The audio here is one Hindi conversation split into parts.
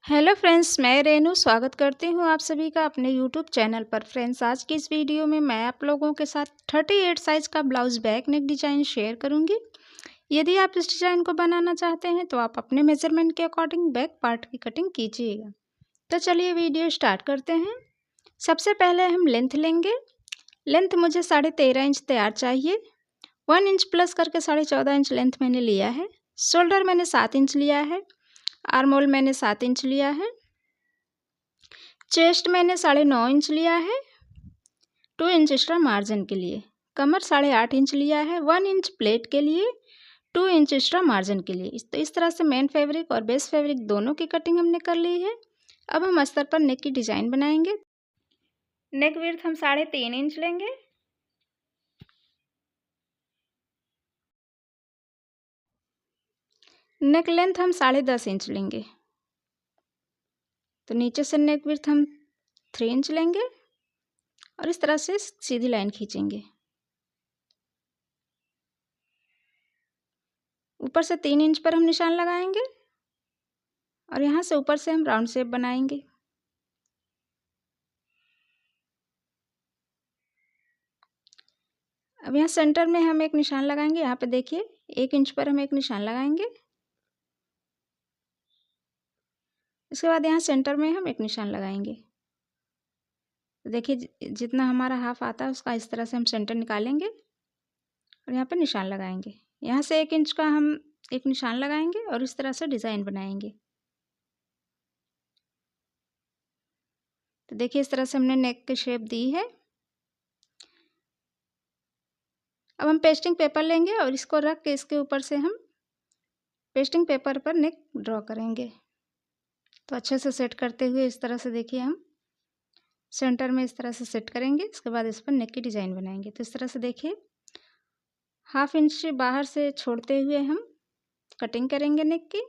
हेलो फ्रेंड्स, मैं रेनू स्वागत करती हूँ आप सभी का अपने यूट्यूब चैनल पर। फ्रेंड्स, आज की इस वीडियो में मैं आप लोगों के साथ 38 साइज़ का blouse back neck design share करूँगी। यदि आप इस डिज़ाइन को बनाना चाहते हैं तो आप अपने मेजरमेंट के अकॉर्डिंग बैक पार्ट की कटिंग कीजिएगा। तो चलिए वीडियो स्टार्ट करते हैं। सबसे पहले हम लेंथ लेंगे। लेंथ मुझे 13.5 इंच तैयार चाहिए। 1 इंच प्लस करके 14.5 इंच लेंथ मैंने लिया है। शोल्डर मैंने 7 इंच लिया है। आर्म होल मैंने 7 इंच लिया है। चेस्ट मैंने 9.5 इंच लिया है, 2 इंच एक्स्ट्रा मार्जिन के लिए। कमर 8.5 इंच लिया है, 1 इंच प्लेट के लिए, 2 इंच एक्स्ट्रा मार्जिन के लिए। तो इस तरह से मेन फैब्रिक और बेस फैब्रिक दोनों की कटिंग हमने कर ली है। अब हम अस्तर पर नेक की डिज़ाइन बनाएंगे। नेक विड्थ हम 3.5 इंच लेंगे। नेक लेंथ हम 10.5 इंच लेंगे। तो नीचे से नेक विड्थ हम 3 इंच लेंगे और इस तरह से सीधी लाइन खींचेंगे। ऊपर से 3 इंच पर हम निशान लगाएंगे और यहाँ से ऊपर से हम राउंड शेप बनाएंगे। अब यहाँ सेंटर में हम एक निशान लगाएंगे। यहाँ पे देखिए 1 इंच पर हम एक निशान लगाएंगे। इसके बाद यहाँ सेंटर में हम एक निशान लगाएंगे। तो देखिए जितना हमारा हाफ आता है उसका इस तरह से हम सेंटर निकालेंगे और यहाँ पे निशान लगाएंगे। यहाँ से 1 इंच का हम एक निशान लगाएंगे और इस तरह से डिज़ाइन बनाएंगे। तो देखिए इस तरह से हमने नेक की शेप दी है। अब हम पेस्टिंग पेपर लेंगे और इसको रख के इसके ऊपर से हम पेस्टिंग पेपर पर नेक ड्रॉ करेंगे। तो अच्छे से सेट करते हुए इस तरह से देखिए हम सेंटर में इस तरह से सेट करेंगे। इसके बाद इस पर नेक की डिज़ाइन बनाएंगे। तो इस तरह से देखिए 1/2 इंच बाहर से छोड़ते हुए हम कटिंग करेंगे नेक की।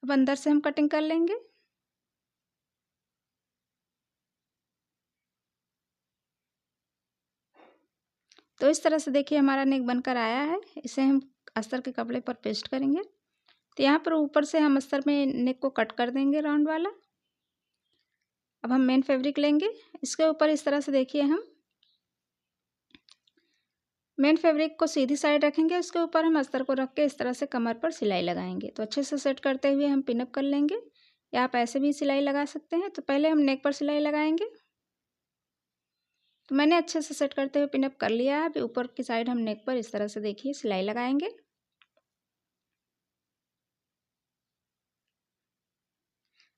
अब अंदर से हम कटिंग कर लेंगे। तो इस तरह से देखिए हमारा नेक बनकर आया है। इसे हम अस्तर के कपड़े पर पेस्ट करेंगे। तो यहाँ पर ऊपर से हम अस्तर में नेक को कट कर देंगे राउंड वाला। अब हम मेन फैब्रिक लेंगे। इसके ऊपर इस तरह से देखिए हम मेन फैब्रिक को सीधी साइड रखेंगे। उसके ऊपर हम अस्तर को रख के इस तरह से कमर पर सिलाई लगाएंगे। तो अच्छे से सेट करते हुए हम पिनअप कर लेंगे या आप ऐसे भी सिलाई लगा सकते हैं। तो पहले हम नेक पर सिलाई लगाएंगे। तो मैंने अच्छे से सेट करते हुए पिनअप कर लिया है। अभी ऊपर की साइड हम नेक पर इस तरह से देखिए सिलाई लगाएंगे।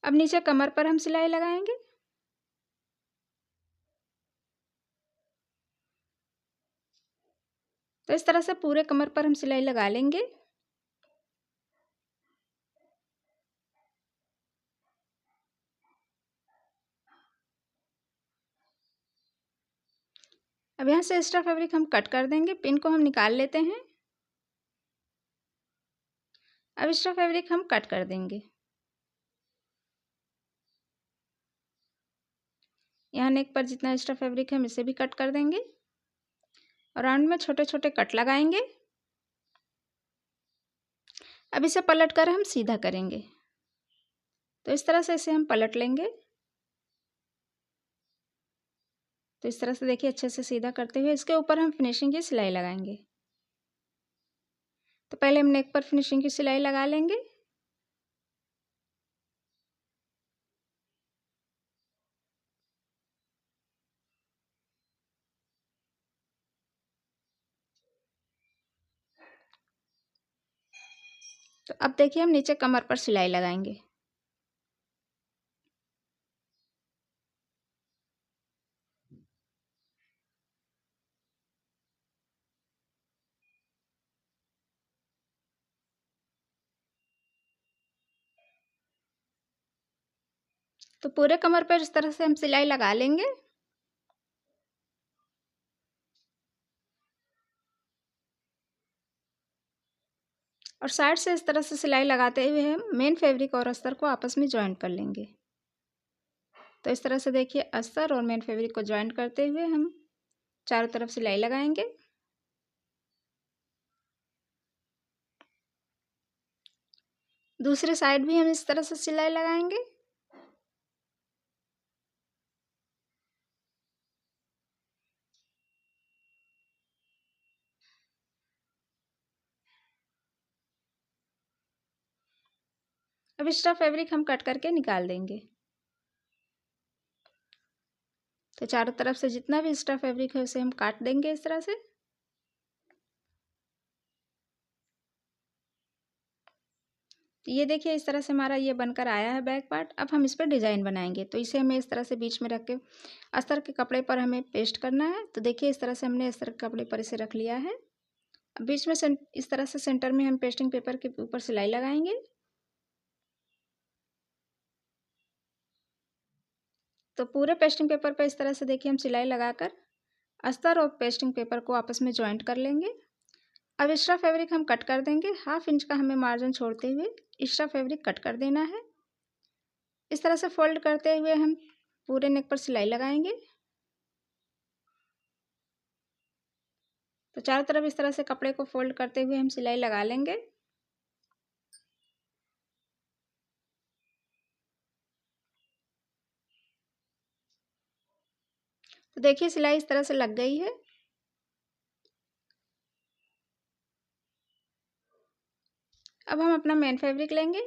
अब नीचे कमर पर हम सिलाई लगाएंगे। तो इस तरह से पूरे कमर पर हम सिलाई लगा लेंगे। अब यहाँ से एक्स्ट्रा फैब्रिक हम कट कर देंगे। पिन को हम निकाल लेते हैं। अब एक्स्ट्रा फैब्रिक हम कट कर देंगे। यहाँ नेक पर जितना एक्स्ट्रा फैब्रिक है हम इसे भी कट कर देंगे और राउंड में छोटे छोटे कट लगाएंगे। अब इसे पलट कर हम सीधा करेंगे। तो इस तरह से इसे हम पलट लेंगे। तो इस तरह से देखिए अच्छे से सीधा करते हुए इसके ऊपर हम फिनिशिंग की सिलाई लगाएंगे। तो पहले हम नेक पर फिनिशिंग की सिलाई लगा लेंगे। तो अब देखिए हम नीचे कमर पर सिलाई लगाएंगे। तो पूरे कमर पर इस तरह से हम सिलाई लगा लेंगे। और साइड से इस तरह से सिलाई लगाते हुए हम मेन फैब्रिक और अस्तर को आपस में जॉइंट कर लेंगे। तो इस तरह से देखिए अस्तर और मेन फैब्रिक को जॉइंट करते हुए हम चारों तरफ सिलाई लगाएंगे। दूसरी साइड भी हम इस तरह से सिलाई लगाएंगे। अब एक्स्ट्रा फैब्रिक हम कट करके निकाल देंगे। तो चारों तरफ से जितना भी एक्स्ट्रा फैब्रिक है उसे हम काट देंगे इस तरह से। तो ये देखिए इस तरह से हमारा ये बनकर आया है बैक पार्ट। अब हम इस पर डिज़ाइन बनाएंगे, तो इसे हमें इस तरह से बीच में रख के अस्तर के कपड़े पर हमें पेस्ट करना है। तो देखिए इस तरह से हमने अस्तर के कपड़े पर इसे रख लिया है। अब बीच में इस तरह से सेंटर में हम पेस्टिंग पेपर के ऊपर सिलाई लगाएंगे। तो पूरे पेस्टिंग पेपर पर इस तरह से देखिए हम सिलाई लगाकर अस्तर और पेस्टिंग पेपर को आपस में जॉइंट कर लेंगे। अब एक्स्ट्रा फैब्रिक हम कट कर देंगे। 1/2 इंच का हमें मार्जिन छोड़ते हुए एक्स्ट्रा फैब्रिक कट कर देना है। इस तरह से फोल्ड करते हुए हम पूरे नेक पर सिलाई लगाएंगे। तो चारों तरफ इस तरह से कपड़े को फोल्ड करते हुए हम सिलाई लगा लेंगे। तो देखिए सिलाई इस तरह से लग गई है। अब हम अपना मेन फैब्रिक लेंगे।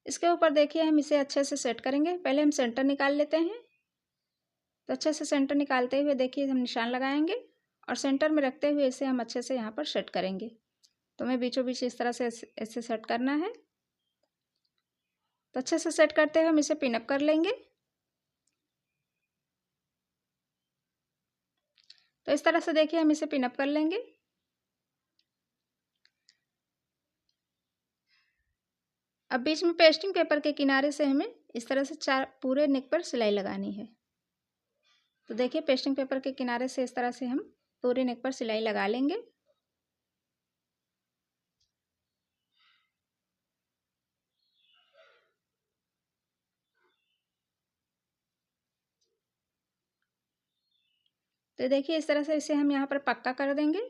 इसके ऊपर देखिए हम इसे अच्छे से सेट करेंगे। पहले हम सेंटर निकाल लेते हैं। तो अच्छे से सेंटर निकालते हुए देखिए हम निशान लगाएंगे और सेंटर में रखते हुए इसे हम अच्छे से यहाँ पर सेट करेंगे। तो हमें बीचों बीच इस तरह से ऐसे सेट करना है। तो अच्छे से सेट करते हुए हम इसे पिनअप कर लेंगे। तो इस तरह से देखिए हम इसे पिनअप कर लेंगे। अब बीच में पेस्टिंग पेपर के किनारे से हमें इस तरह से पूरे नेक पर सिलाई लगानी है। तो देखिए पेस्टिंग पेपर के किनारे से इस तरह से हम पूरे नेक पर सिलाई लगा लेंगे। तो देखिए इस तरह से इसे हम यहाँ पर पक्का कर देंगे।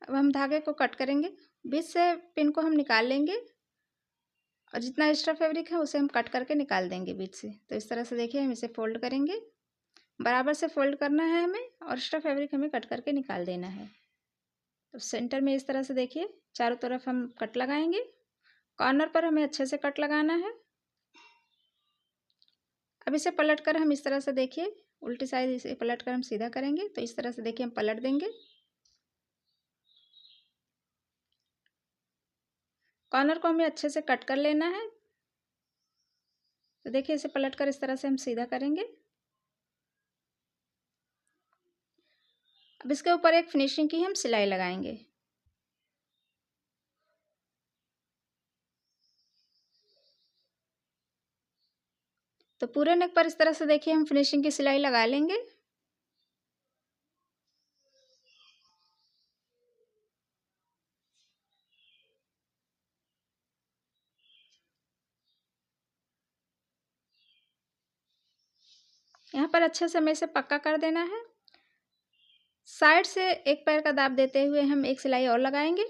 अब हम धागे को कट करेंगे। बीच से पिन को हम निकाल लेंगे और जितना एक्स्ट्रा फैब्रिक है उसे हम कट करके निकाल देंगे बीच से। तो इस तरह से देखिए हम इसे फोल्ड करेंगे। बराबर से फोल्ड करना है हमें और एक्स्ट्रा फैब्रिक हमें कट करके निकाल देना है। तो सेंटर में इस तरह से देखिए चारों तरफ हम कट लगाएंगे। कॉर्नर पर हमें अच्छे से कट लगाना है। अब इसे पलट कर हम इस तरह से देखिए उल्टी साइड इसे पलट कर हम सीधा करेंगे। तो इस तरह से देखिए हम पलट देंगे। कॉर्नर को हमें अच्छे से कट कर लेना है। तो देखिए इसे पलट कर इस तरह से हम सीधा करेंगे। अब इसके ऊपर एक फिनिशिंग की हम सिलाई लगाएंगे। तो पूरे नेक पर इस तरह से देखिए हम फिनिशिंग की सिलाई लगा लेंगे। यहाँ पर अच्छे से हमें इसे पक्का कर देना है। साइड से एक पैर का दाब देते हुए हम एक सिलाई और लगाएंगे।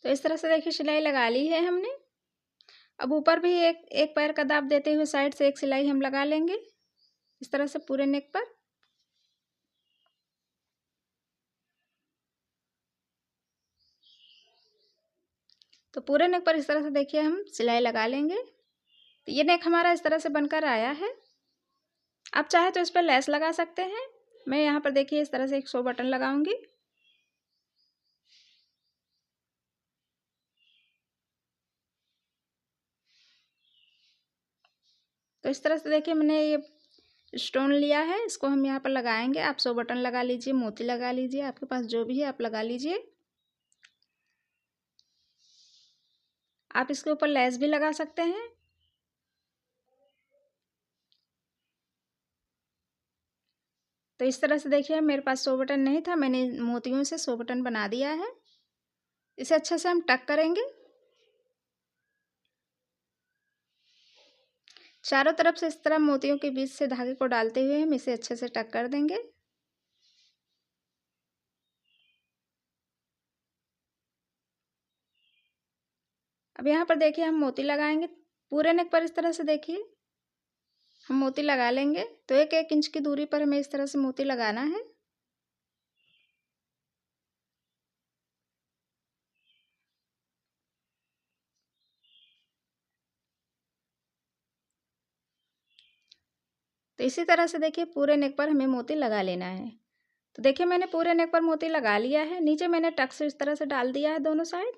तो इस तरह से देखिए सिलाई लगा ली है हमने। अब ऊपर भी एक एक पैर का दाब देते हुए साइड से एक सिलाई हम लगा लेंगे इस तरह से पूरे नेक पर। तो पूरे नेक पर इस तरह से देखिए हम सिलाई लगा लेंगे। तो ये नेक हमारा इस तरह से बनकर आया है। आप चाहे तो इस पर लेस लगा सकते हैं। मैं यहाँ पर देखिए इस तरह से एक 100 बटन लगाऊंगी। तो इस तरह से देखिए मैंने ये स्टोन लिया है, इसको हम यहाँ पर लगाएंगे। आप 100 बटन लगा लीजिए, मोती लगा लीजिए, आपके पास जो भी है आप लगा लीजिए। आप इसके ऊपर लेस भी लगा सकते हैं। तो इस तरह से देखिए मेरे पास 100 बटन नहीं था, मैंने मोतियों से 100 बटन बना दिया है। इसे अच्छे से हम टक करेंगे। चारों तरफ से इस तरह मोतियों के बीच से धागे को डालते हुए हम इसे अच्छे से टक कर देंगे। अब यहाँ पर देखिए हम मोती लगाएंगे पूरे नेक पर। इस तरह से देखिए हम मोती लगा लेंगे। तो 1-1 इंच की दूरी पर हमें इस तरह से मोती लगाना है। तो इसी तरह से देखिए पूरे नेक पर हमें मोती लगा लेना है। तो देखिए मैंने पूरे नेक पर मोती लगा लिया है। नीचे मैंने टक से इस तरह से डाल दिया है दोनों साइड।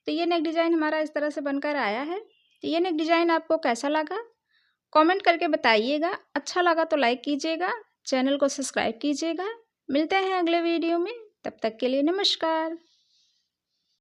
तो ये नेक डिज़ाइन हमारा इस तरह से बनकर आया है। तो ये नेक डिज़ाइन आपको कैसा लगा कमेंट करके बताइएगा। अच्छा लगा तो लाइक कीजिएगा, चैनल को सब्सक्राइब कीजिएगा। मिलते हैं अगले वीडियो में, तब तक के लिए नमस्कार।